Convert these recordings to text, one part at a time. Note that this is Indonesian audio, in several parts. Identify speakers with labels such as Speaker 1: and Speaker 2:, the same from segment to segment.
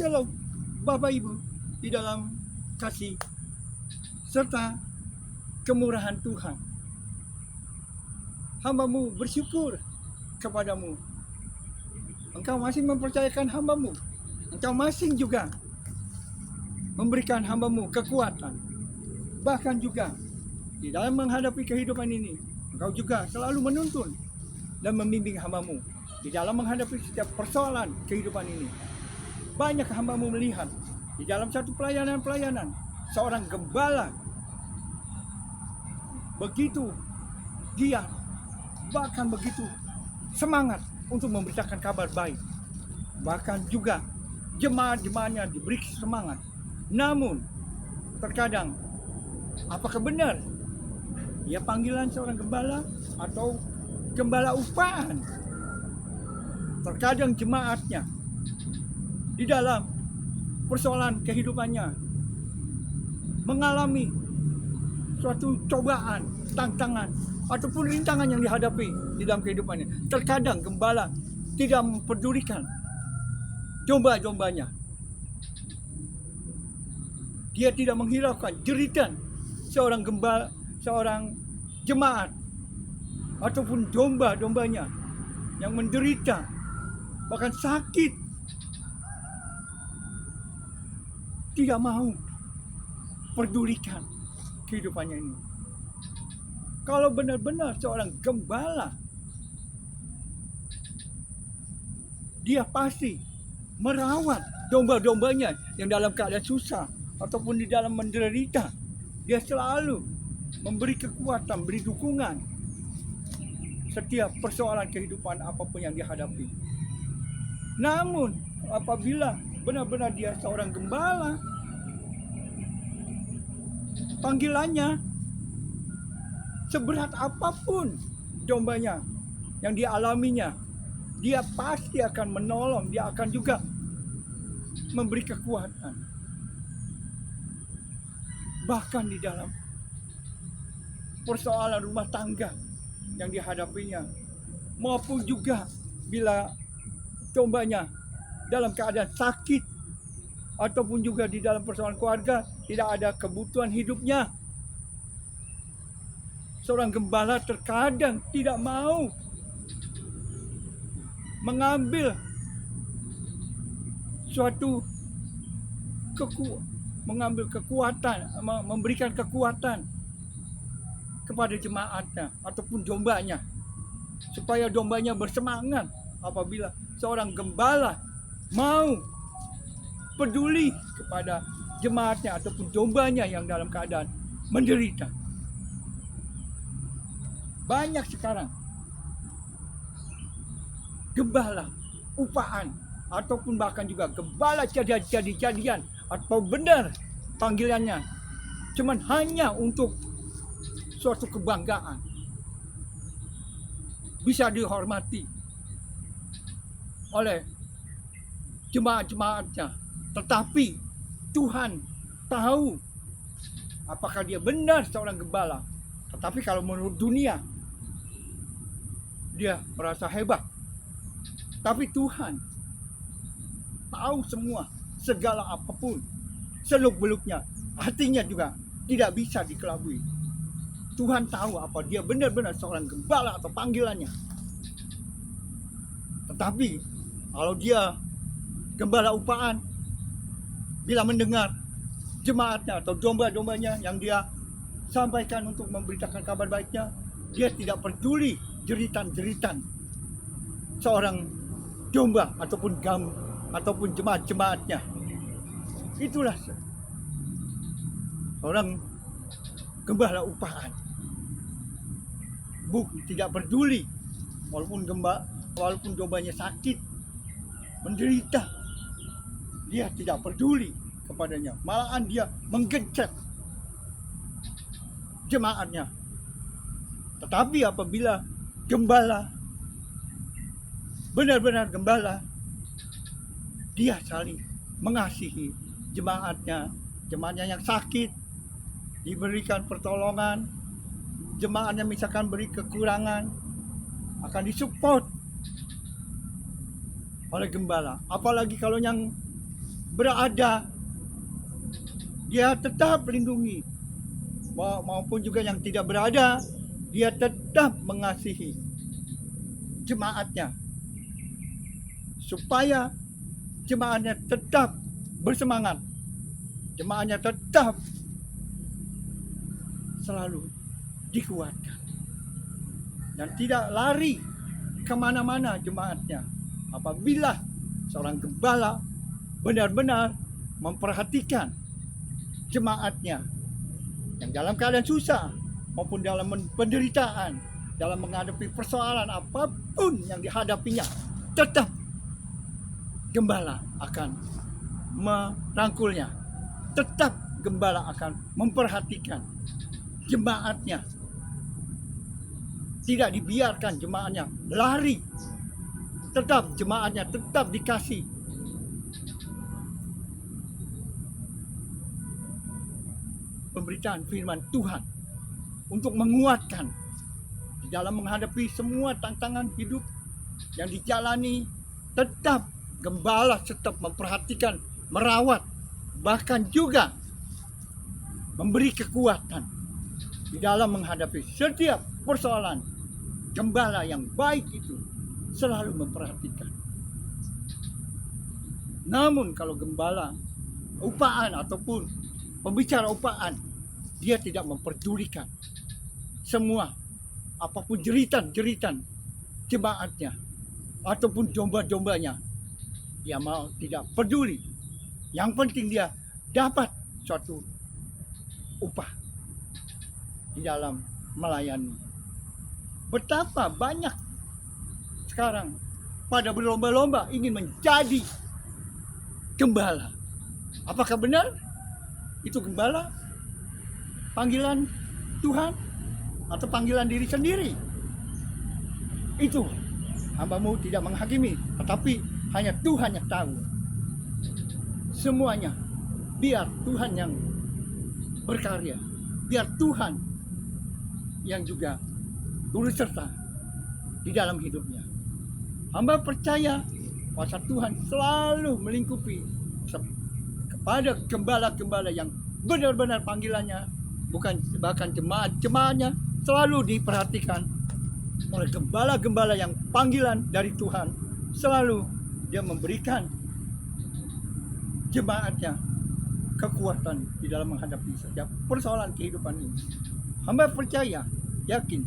Speaker 1: kalau Bapak Ibu di dalam kasih serta kemurahan Tuhan, hamba-Mu bersyukur kepadamu. Engkau masih mempercayakan hamba-Mu. Engkau masih juga memberikan hamba-Mu kekuatan. Bahkan juga di dalam menghadapi kehidupan ini, Engkau juga selalu menuntun dan membimbing hamba-Mu di dalam menghadapi setiap persoalan kehidupan ini. Banyak hamba-Mu melihat di dalam satu pelayanan seorang gembala begitu giat, bahkan begitu semangat untuk memberitakan kabar baik. Bahkan juga jemaat-jemaatnya diberi semangat. Namun terkadang apakah benar dia panggilan seorang gembala atau gembala upahan? Terkadang jemaatnya di dalam persoalan kehidupannya mengalami suatu cobaan, tantangan, ataupun rintangan yang dihadapi di dalam kehidupannya. Terkadang gembala tidak mempedulikan domba-dombanya. Dia tidak menghiraukan jeritan seorang gembala, seorang jemaat, ataupun domba-dombanya yang menderita, bahkan sakit. Tidak mau pedulikan kehidupannya ini. Kalau benar-benar seorang gembala, dia pasti merawat domba-dombanya yang dalam keadaan susah ataupun di dalam menderita. Dia selalu memberi kekuatan, beri dukungan setiap persoalan kehidupan apapun yang dihadapi. Namun apabila benar-benar dia seorang gembala, panggilannya seberat apapun dombanya yang dialaminya, dia pasti akan menolong, dia akan juga memberi kekuatan. Bahkan di dalam persoalan rumah tangga yang dihadapinya, maupun juga bila dombanya dalam keadaan sakit, ataupun juga di dalam persoalan keluarga tidak ada kebutuhan hidupnya, seorang gembala terkadang tidak mau mengambil suatu kekuatan, memberikan kekuatan kepada jemaatnya ataupun dombanya, supaya dombanya bersemangat. Apabila seorang gembala mau peduli kepada jemaatnya ataupun dombanya yang dalam keadaan menderita. Banyak sekarang gembala upaan ataupun bahkan juga gembala jadi-jadian atau benar panggilannya cuman hanya untuk suatu kebanggaan, bisa dihormati oleh jemaat-jemaatnya, tetapi Tuhan tahu apakah dia benar seorang gembala. Tetapi kalau menurut dunia dia merasa hebat, tapi Tuhan tahu semua, segala apapun, seluk-beluknya, hatinya juga tidak bisa dikelabui. Tuhan tahu apa dia benar-benar seorang gembala atau panggilannya. Tetapi kalau dia gembala upaan, bila mendengar jemaatnya atau domba-dombanya yang dia sampaikan untuk memberitakan kabar baiknya, dia tidak peduli jeritan-jeritan seorang domba ataupun jemaat-jemaatnya. Itulah orang gembala upaan. Tidak peduli walaupun dombanya sakit, menderita, dia tidak peduli kepadanya. Malahan dia menggencet jemaatnya. Tetapi apabila gembala, benar-benar gembala, dia saling mengasihi jemaatnya yang sakit, diberikan pertolongan. Jemaatnya misalkan beri kekurangan, akan disupport oleh gembala. Apalagi kalau yang berada, dia tetap lindungi. Maupun juga yang tidak berada, dia tetap mengasihi jemaatnya, supaya jemaatnya tetap bersemangat, jemaatnya tetap selalu dikuatkan dan tidak lari kemana-mana jemaatnya. Apabila seorang gembala benar-benar memperhatikan jemaatnya yang dalam keadaan susah maupun dalam penderitaan, dalam menghadapi persoalan apapun yang dihadapinya, tetap gembala akan merangkulnya, tetap gembala akan memperhatikan jemaatnya, tidak dibiarkan jemaatnya lari, tetap jemaatnya tetap dikasih pemberitaan firman Tuhan untuk menguatkan di dalam menghadapi semua tantangan hidup yang dijalani. Tetap gembala tetap memperhatikan, merawat, bahkan juga memberi kekuatan di dalam menghadapi setiap persoalan. Gembala yang baik itu selalu memperhatikan. Namun kalau gembala upaan ataupun pembicara upaan, dia tidak memperdulikan semua apapun jeritan-jeritan jemaatnya ataupun domba-dombanya. Dia mau tidak peduli. Yang penting dia dapat suatu upah di dalam melayani. Betapa banyak sekarang pada berlomba-lomba ingin menjadi gembala. Apakah benar itu gembala panggilan Tuhan atau panggilan diri sendiri? Itu hamba-Mu tidak menghakimi, tetapi hanya Tuhan yang tahu. Semuanya biar Tuhan yang berkarya, biar Tuhan yang juga turut serta di dalam hidupnya. Hamba percaya kuasa Tuhan selalu melingkupi kepada gembala-gembala yang benar-benar panggilannya, bukan bahkan jemaat-jemaatnya selalu diperhatikan oleh gembala-gembala yang panggilan dari Tuhan. Selalu dia memberikan jemaatnya kekuatan di dalam menghadapi setiap persoalan kehidupan ini. Hamba percaya, yakin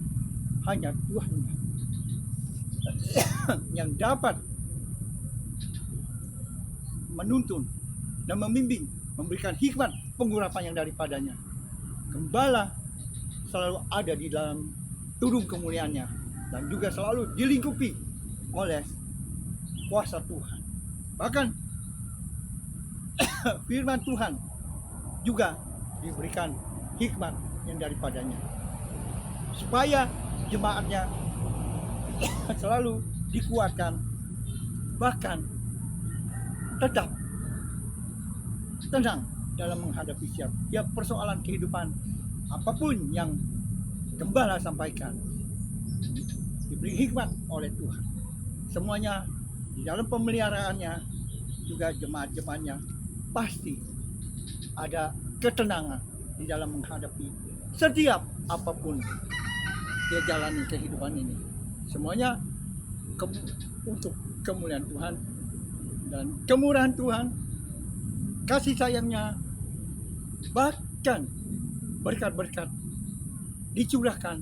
Speaker 1: hanya Tuhan yang dapat menuntun dan membimbing, memberikan hikmat pengurapan yang daripadanya. Gembala selalu ada di dalam tudung kemuliaannya dan juga selalu dilingkupi oleh kuasa Tuhan. Bahkan firman Tuhan juga diberikan hikmat yang daripadanya, supaya jemaatnya selalu dikuatkan, bahkan tetap tenang dalam menghadapi setiap persoalan kehidupan apapun yang gembala sampaikan. Diberi hikmat oleh Tuhan. Semuanya di dalam pemeliharaannya, juga jemaat-jemaatnya pasti ada ketenangan di dalam menghadapi setiap apapun dia jalani kehidupan ini. Semuanya untuk kemuliaan Tuhan dan kemurahan Tuhan, kasih sayangnya, bahkan berkat-berkat dicurahkan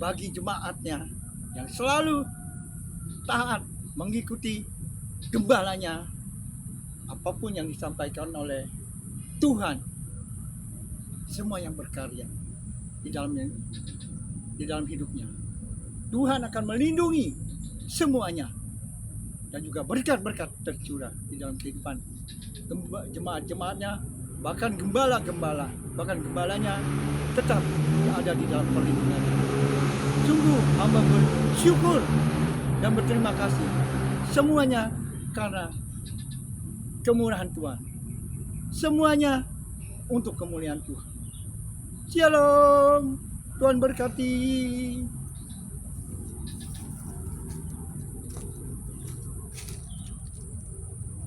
Speaker 1: bagi jemaatnya yang selalu taat mengikuti gembalanya, apapun yang disampaikan oleh Tuhan. Semua yang berkarya di dalam hidupnya, Tuhan akan melindungi semuanya, dan juga berkat-berkat tercurah di dalam kehidupan jemaat-jemaatnya, bahkan gembala-gembala, bahkan gembalanya tetap ada di dalam perlindungannya. Sungguh hamba bersyukur dan berterima kasih semuanya karena kemurahan Tuhan. Semuanya untuk kemuliaan Tuhan. Shalom, Tuhan berkati.